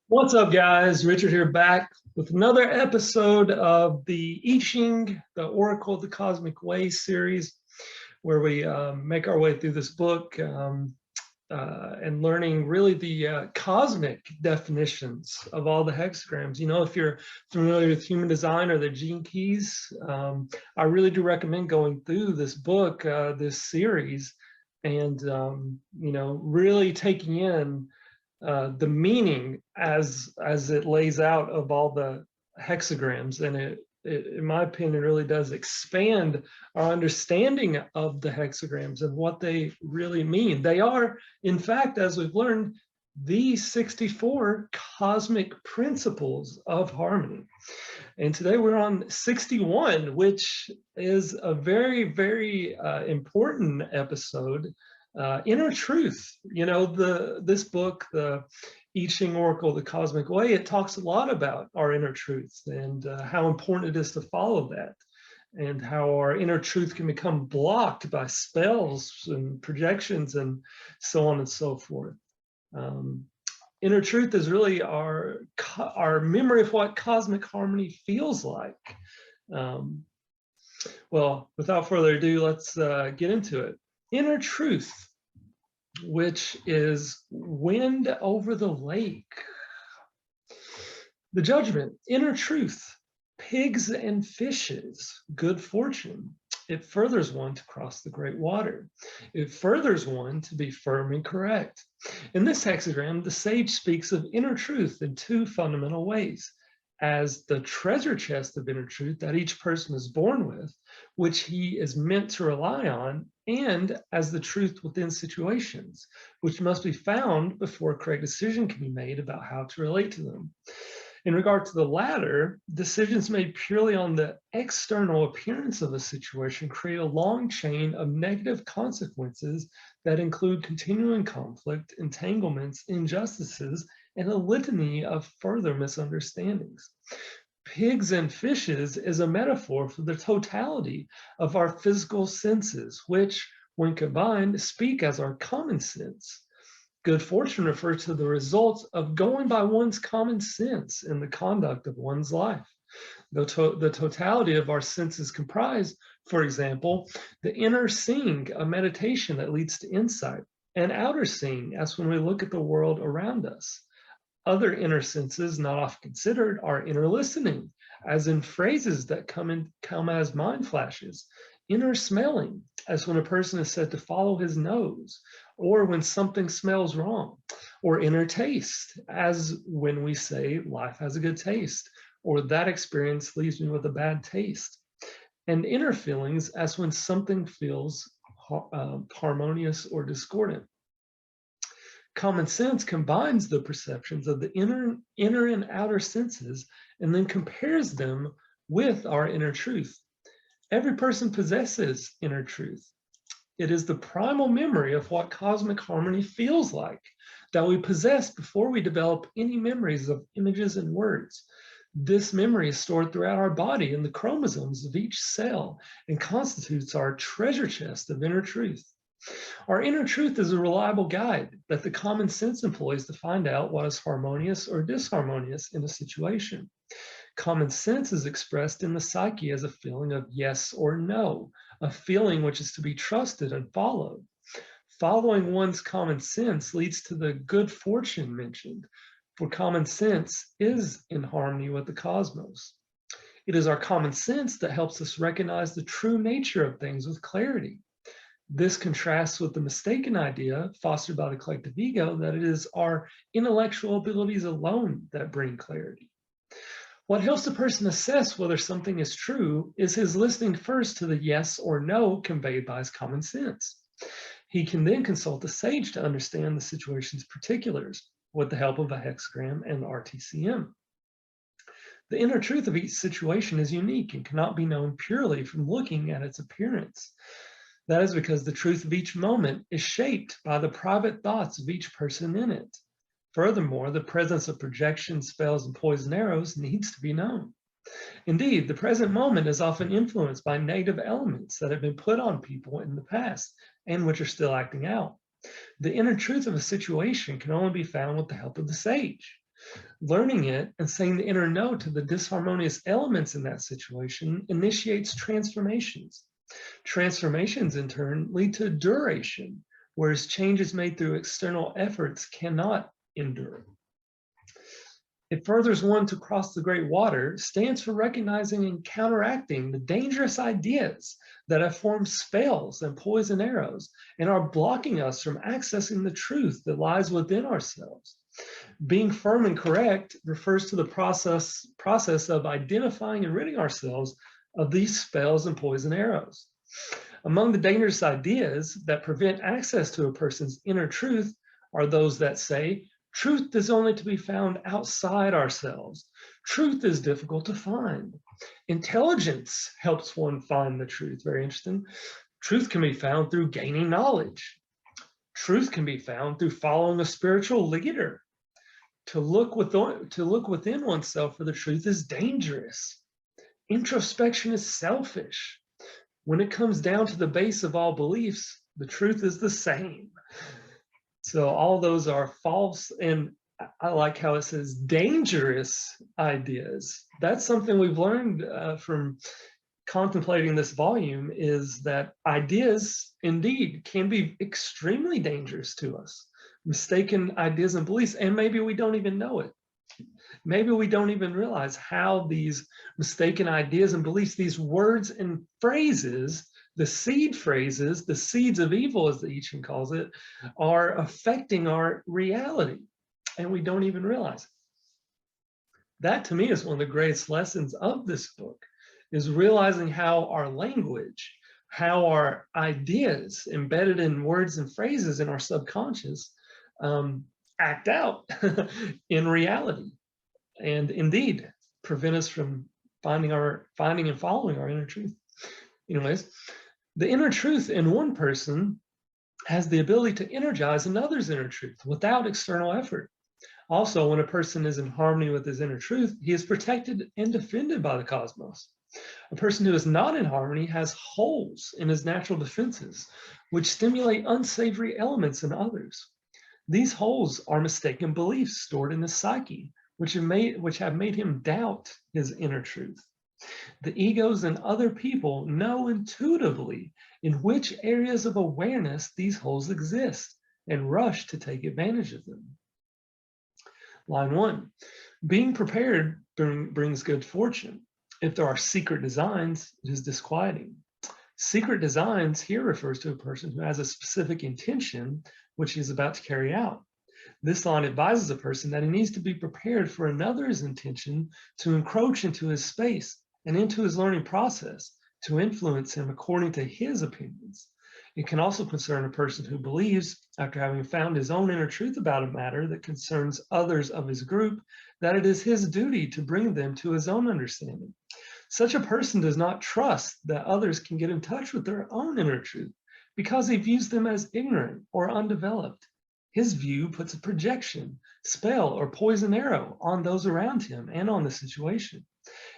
What's up, guys? Richard here, back with another episode of the I Ching, the Oracle of the Cosmic Way series, where we make our way through this book and learning really the cosmic definitions of all the hexagrams. You know, if you're familiar with human design or the gene keys, I really do recommend going through this book, this series, and really taking in the meaning as it lays out of all the hexagrams, and it in my opinion really does expand our understanding of the hexagrams and what they really mean. They are, in fact, as we've learned, the 64 cosmic principles of harmony. And today we're on 61, which is a very important episode. Inner truth. You know, this book, the I Ching Oracle, the Cosmic Way, it talks a lot about our inner truth and how important it is to follow that, and how our inner truth can become blocked by spells and projections and so on and so forth. Inner truth is really our memory of what cosmic harmony feels like. Well, without further ado, let's get into it. Inner truth, which is wind over the lake. The judgment, inner truth, pigs and fishes, good fortune. It furthers one to cross the great water. It furthers one to be firm and correct. In this hexagram, the sage speaks of inner truth in two fundamental ways: as the treasure chest of inner truth that each person is born with, which he is meant to rely on, and as the truth within situations, which must be found before a correct decision can be made about how to relate to them. In regard to the latter, decisions made purely on the external appearance of a situation create a long chain of negative consequences that include continuing conflict, entanglements, injustices, and a litany of further misunderstandings. Pigs and fishes is a metaphor for the totality of our physical senses, which, when combined, speak as our common sense. Good fortune refers to the results of going by one's common sense in the conduct of one's life. The totality of our senses comprise, for example, the inner seeing, a meditation that leads to insight, and outer seeing, as when we look at the world around us. Other inner senses not often considered are inner listening, as in phrases that come as mind flashes; inner smelling, as when a person is said to follow his nose, or when something smells wrong; or inner taste, as when we say life has a good taste, or that experience leaves me with a bad taste; and inner feelings, as when something feels harmonious or discordant. Common sense combines the perceptions of the inner and outer senses and then compares them with our inner truth. Every person possesses inner truth. It is the primal memory of what cosmic harmony feels like that we possess before we develop any memories of images and words. This memory is stored throughout our body in the chromosomes of each cell and constitutes our treasure chest of inner truth. Our inner truth is a reliable guide that the common sense employs to find out what is harmonious or disharmonious in a situation. Common sense is expressed in the psyche as a feeling of yes or no, a feeling which is to be trusted and followed. Following one's common sense leads to the good fortune mentioned, for common sense is in harmony with the cosmos. It is our common sense that helps us recognize the true nature of things with clarity. This contrasts with the mistaken idea fostered by the collective ego that it is our intellectual abilities alone that bring clarity. What helps a person assess whether something is true is his listening first to the yes or no conveyed by his common sense. He can then consult a sage to understand the situation's particulars with the help of a hexagram and RTCM. The inner truth of each situation is unique and cannot be known purely from looking at its appearance. That is because the truth of each moment is shaped by the private thoughts of each person in it. Furthermore, the presence of projections, spells, and poison arrows needs to be known. Indeed, the present moment is often influenced by negative elements that have been put on people in the past and which are still acting out. The inner truth of a situation can only be found with the help of the sage. Learning it and saying the inner no to the disharmonious elements in that situation initiates transformations. Transformations, in turn, lead to duration, whereas changes made through external efforts cannot endure. It furthers one to cross the great water stands for recognizing and counteracting the dangerous ideas that have formed spells and poison arrows and are blocking us from accessing the truth that lies within ourselves. Being firm and correct refers to the process of identifying and ridding ourselves of these spells and poison arrows. Among the dangerous ideas that prevent access to a person's inner truth are those that say, truth is only to be found outside ourselves. Truth is difficult to find. Intelligence helps one find the truth. Very interesting. Truth can be found through gaining knowledge. Truth can be found through following a spiritual leader. To look within oneself for the truth is dangerous. Introspection is selfish. When it comes down to the base of all beliefs, the truth is the same. So all those are false, and I like how it says dangerous ideas. That's something we've learned from contemplating this volume, is that ideas indeed can be extremely dangerous to us. Mistaken ideas and beliefs, and maybe we don't even know it. Maybe we don't even realize how these mistaken ideas and beliefs, these words and phrases, the seed phrases, the seeds of evil, as the I Ching calls it, are affecting our reality, and we don't even realize it. That, to me, is one of the greatest lessons of this book, is realizing how our language, how our ideas embedded in words and phrases in our subconscious act out in reality, and indeed prevent us from finding and following our inner truth. Anyways, the inner truth in one person has the ability to energize another's inner truth without external effort. Also, when a person is in harmony with his inner truth, he is protected and defended by the cosmos. A person who is not in harmony has holes in his natural defenses, which stimulate unsavory elements in others. These holes are mistaken beliefs stored in his psyche, which have made him doubt his inner truth. The egos and other people know intuitively in which areas of awareness these holes exist and rush to take advantage of them. Line 1, being prepared brings good fortune. If there are secret designs, it is disquieting. Secret designs here refers to a person who has a specific intention which he is about to carry out. This line advises a person that he needs to be prepared for another's intention to encroach into his space and into his learning process to influence him according to his opinions. It can also concern a person who believes, after having found his own inner truth about a matter that concerns others of his group, that it is his duty to bring them to his own understanding. Such a person does not trust that others can get in touch with their own inner truth because he views them as ignorant or undeveloped. His view puts a projection, spell, or poison arrow on those around him and on the situation.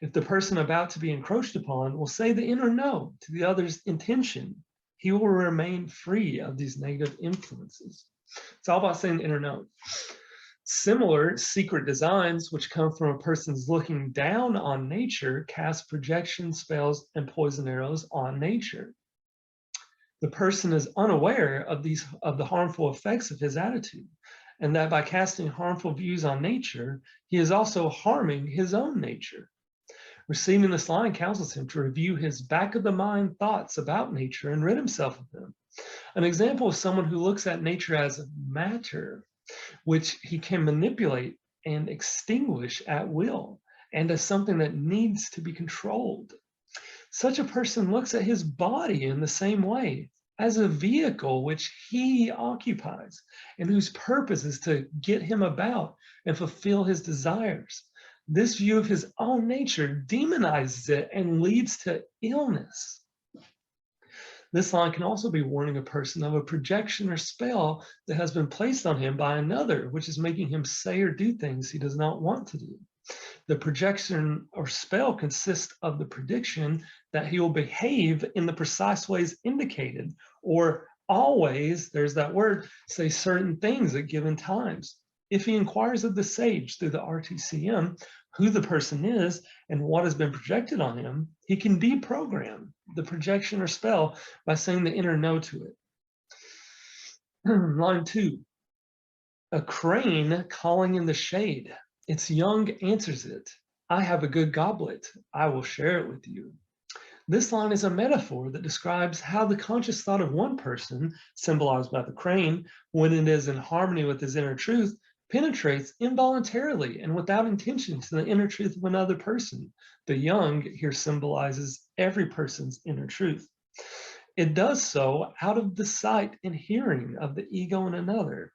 If the person about to be encroached upon will say the inner no to the other's intention, he will remain free of these negative influences. It's all about saying the inner no. Similar secret designs, which come from a person's looking down on nature, cast projection spells and poison arrows on nature. The person is unaware of the harmful effects of his attitude, and that by casting harmful views on nature, he is also harming his own nature. Receiving this line counsels him to review his back of the mind thoughts about nature and rid himself of them. An example is someone who looks at nature as matter, which he can manipulate and extinguish at will, and as something that needs to be controlled. Such a person looks at his body in the same way, as a vehicle which he occupies and whose purpose is to get him about and fulfill his desires. This view of his own nature demonizes it and leads to illness. This line can also be warning a person of a projection or spell that has been placed on him by another, which is making him say or do things he does not want to do. The projection or spell consists of the prediction that he will behave in the precise ways indicated, or always, there's that word, say certain things at given times. If he inquires of the sage through the RTCM who the person is and what has been projected on him, he can deprogram the projection or spell by saying the inner no to it. Line 2, a crane calling in the shade. Its young answers it. I have a good goblet. I will share it with you. This line is a metaphor that describes how the conscious thought of one person, symbolized by the crane, when it is in harmony with his inner truth, penetrates involuntarily and without intention to the inner truth of another person. The young here symbolizes every person's inner truth. It does so out of the sight and hearing of the ego in another.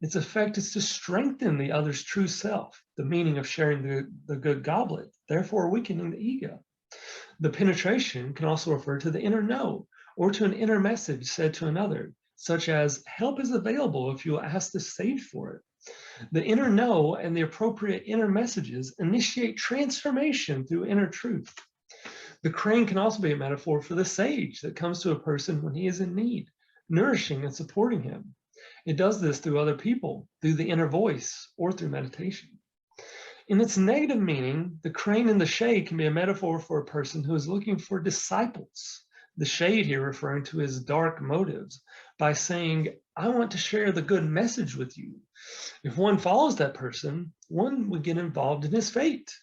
Its effect is to strengthen the other's true self, the meaning of sharing the good goblet, therefore weakening the ego. The penetration can also refer to the inner no, or to an inner message said to another, such as, help is available if you will ask the sage for it. The inner no and the appropriate inner messages initiate transformation through inner truth. The crane can also be a metaphor for the sage that comes to a person when he is in need, nourishing and supporting him. It does this through other people, through the inner voice, or through meditation. In its negative meaning, the crane in the shade can be a metaphor for a person who is looking for disciples. The shade here referring to his dark motives by saying, I want to share the good message with you. If one follows that person, one would get involved in his fate.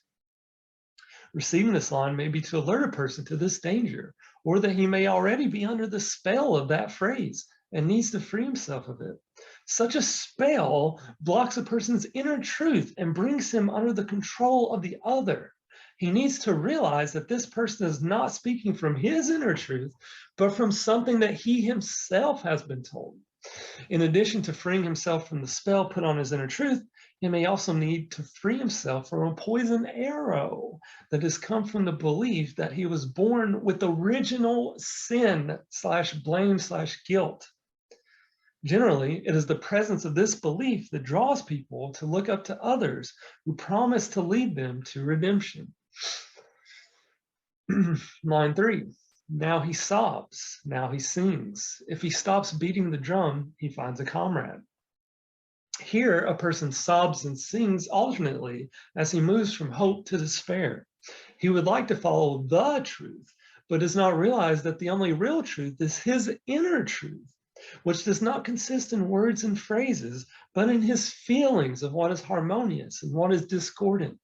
Receiving this line may be to alert a person to this danger, or that he may already be under the spell of that phrase and needs to free himself of it. Such a spell blocks a person's inner truth and brings him under the control of the other. He needs to realize that this person is not speaking from his inner truth, but from something that he himself has been told. In addition to freeing himself from the spell put on his inner truth, he may also need to free himself from a poison arrow that has come from the belief that he was born with original sin / blame / guilt. Generally, it is the presence of this belief that draws people to look up to others who promise to lead them to redemption. Line 3. Now he sobs, now he sings. If he stops beating the drum, he finds a comrade. Here, a person sobs and sings alternately as he moves from hope to despair. He would like to follow the truth, but does not realize that the only real truth is his inner truth, which does not consist in words and phrases, but in his feelings of what is harmonious and what is discordant.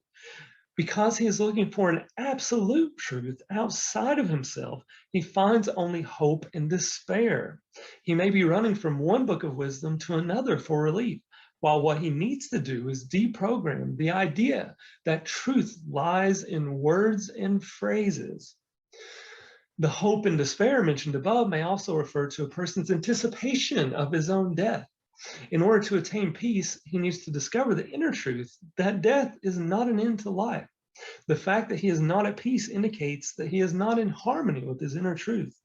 Because he is looking for an absolute truth outside of himself, he finds only hope and despair. He may be running from one book of wisdom to another for relief, while what he needs to do is deprogram the idea that truth lies in words and phrases. The hope and despair mentioned above may also refer to a person's anticipation of his own death. In order to attain peace, he needs to discover the inner truth that death is not an end to life. The fact that he is not at peace indicates that he is not in harmony with his inner truth.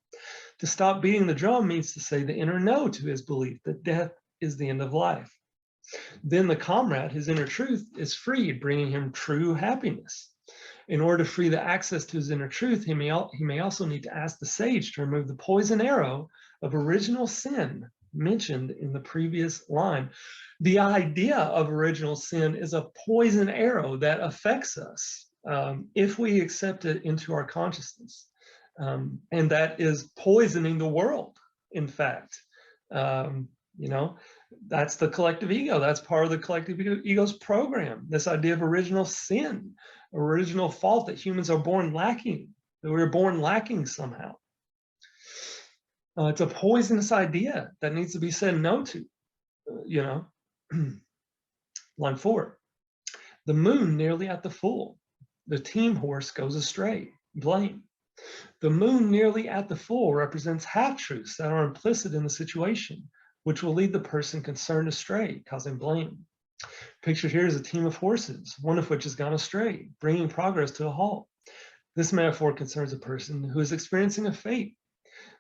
To stop beating the drum means to say the inner no to his belief that death is the end of life. Then the comrade, his inner truth, is freed, bringing him true happiness. In order to free the access to his inner truth, he may also need to ask the sage to remove the poison arrow of original sin mentioned in the previous line. The idea of original sin is a poison arrow that affects us if we accept it into our consciousness. And that is poisoning the world, in fact. That's the collective ego. That's part of the collective ego's program. This idea of original sin, original fault, that humans are born lacking, that we're born lacking somehow. It's a poisonous idea that needs to be said no to, Line 4, the moon nearly at the full. The team horse goes astray, blame. The moon nearly at the full represents half-truths that are implicit in the situation, which will lead the person concerned astray, causing blame. Pictured here is a team of horses, one of which has gone astray, bringing progress to a halt. This metaphor concerns a person who is experiencing a fate.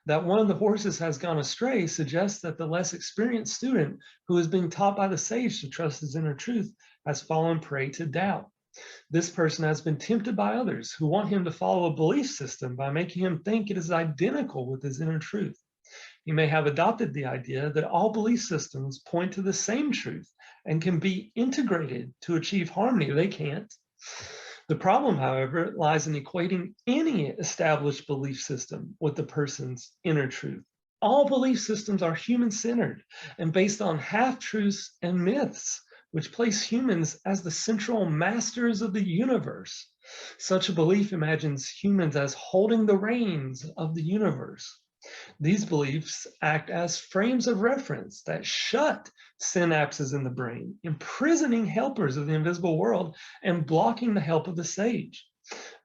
That one of the horses has gone astray suggests that the less experienced student who is being taught by the sage to trust his inner truth has fallen prey to doubt. This person has been tempted by others who want him to follow a belief system by making him think it is identical with his inner truth. He may have adopted the idea that all belief systems point to the same truth and can be integrated to achieve harmony. They can't. The problem, however, lies in equating any established belief system with the person's inner truth. All belief systems are human-centered and based on half-truths and myths, which place humans as the central masters of the universe. Such a belief imagines humans as holding the reins of the universe. These beliefs act as frames of reference that shut synapses in the brain, imprisoning helpers of the invisible world and blocking the help of the sage.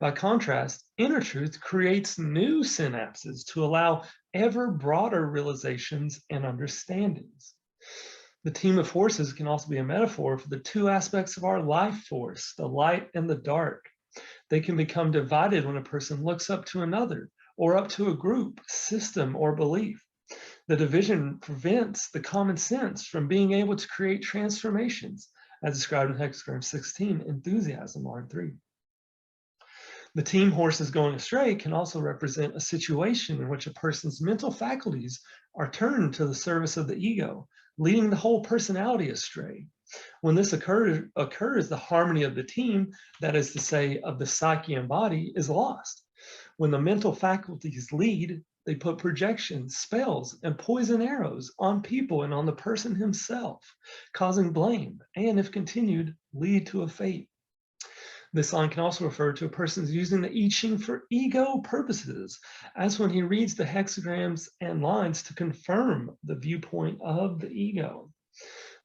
By contrast, inner truth creates new synapses to allow ever broader realizations and understandings. The team of forces can also be a metaphor for the two aspects of our life force, the light and the dark. They can become divided when a person looks up to another or up to a group, system, or belief. The division prevents the common sense from being able to create transformations, as described in Hexagram 16, enthusiasm, line 3. The team horses going astray can also represent a situation in which a person's mental faculties are turned to the service of the ego, leading the whole personality astray. When this occurs, the harmony of the team, that is to say, of the psyche and body, is lost. When the mental faculties lead, they put projections, spells, and poison arrows on people and on the person himself, causing blame, and if continued, lead to a fate. This line can also refer to a person using the I Ching for ego purposes, as when he reads the hexagrams and lines to confirm the viewpoint of the ego.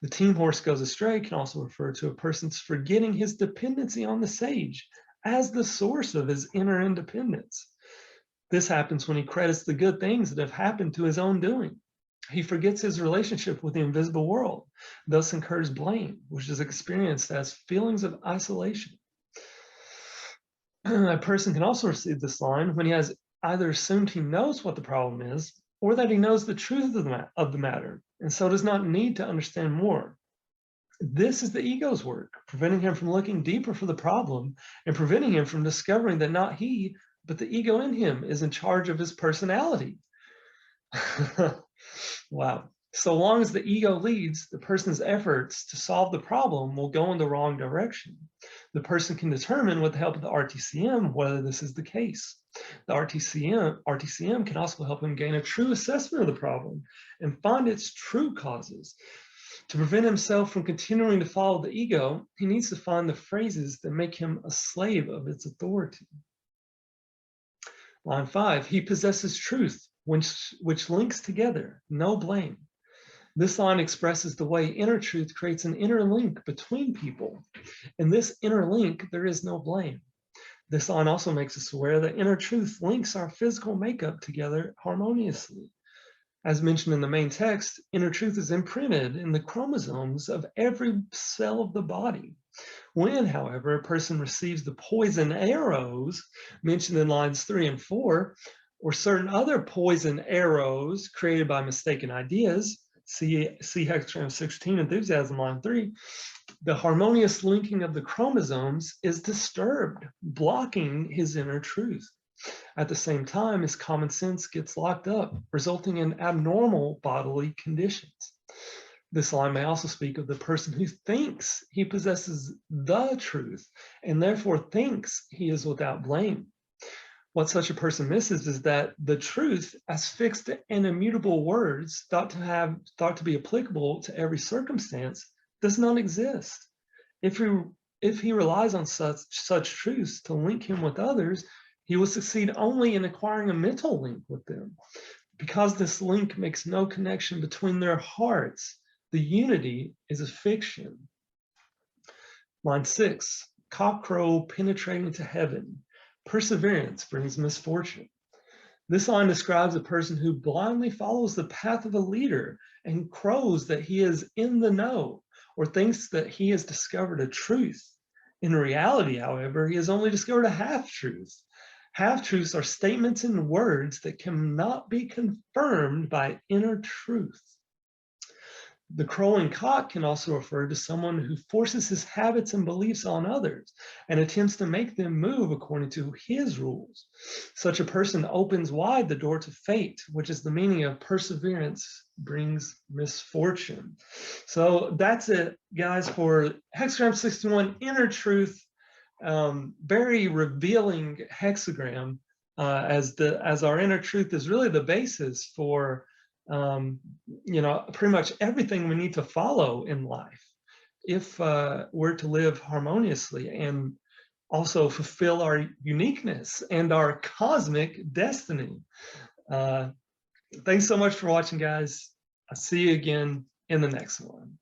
The team horse goes astray can also refer to a person's forgetting his dependency on the sage as the source of his inner independence. This happens when he credits the good things that have happened to his own doing. He forgets his relationship with the invisible world, thus incurs blame, which is experienced as feelings of isolation. A person can also receive this line when he has either assumed he knows what the problem is or that he knows the truth of the matter and so does not need to understand more. This is the ego's work, preventing him from looking deeper for the problem and preventing him from discovering that not he, but the ego in him is in charge of his personality. Wow. So long as the ego leads, the person's efforts to solve the problem will go in the wrong direction. The person can determine with the help of the RTCM whether this is the case. The RTCM can also help him gain a true assessment of the problem and find its true causes. To prevent himself from continuing to follow the ego, he needs to find the phrases that make him a slave of its authority. Line 5, he possesses truth, which links together, no blame. This line expresses the way inner truth creates an inner link between people. In this inner link, there is no blame. This line also makes us aware that inner truth links our physical makeup together harmoniously. As mentioned in the main text, inner truth is imprinted in the chromosomes of every cell of the body. When, however, a person receives the poison arrows mentioned in lines 3 and 4, or certain other poison arrows created by mistaken ideas, see Hexagram 16, enthusiasm, line 3, the harmonious linking of the chromosomes is disturbed, blocking his inner truth. At the same time, his common sense gets locked up, resulting in abnormal bodily conditions. This line may also speak of the person who thinks he possesses the truth and therefore thinks he is without blame. What such a person misses is that the truth, as fixed and immutable words thought to be applicable to every circumstance, does not exist. If he relies on such truths to link him with others, he will succeed only in acquiring a mental link with them. Because this link makes no connection between their hearts, the unity is a fiction. Line 6, cockcrow penetrating to heaven. Perseverance brings misfortune. This line describes a person who blindly follows the path of a leader and crows that he is in the know or thinks that he has discovered a truth. In reality, however, he has only discovered a half-truth. Half-truths are statements in words that cannot be confirmed by inner truth. The crowing cock can also refer to someone who forces his habits and beliefs on others and attempts to make them move according to his rules. Such a person opens wide the door to fate, which is the meaning of perseverance brings misfortune. So that's it, guys, for Hexagram 61, Inner Truth. Very revealing hexagram, as our inner truth is really the basis for pretty much everything we need to follow in life if we're to live harmoniously and also fulfill our uniqueness and our cosmic destiny. Thanks so much for watching, guys. I'll see you again in the next one.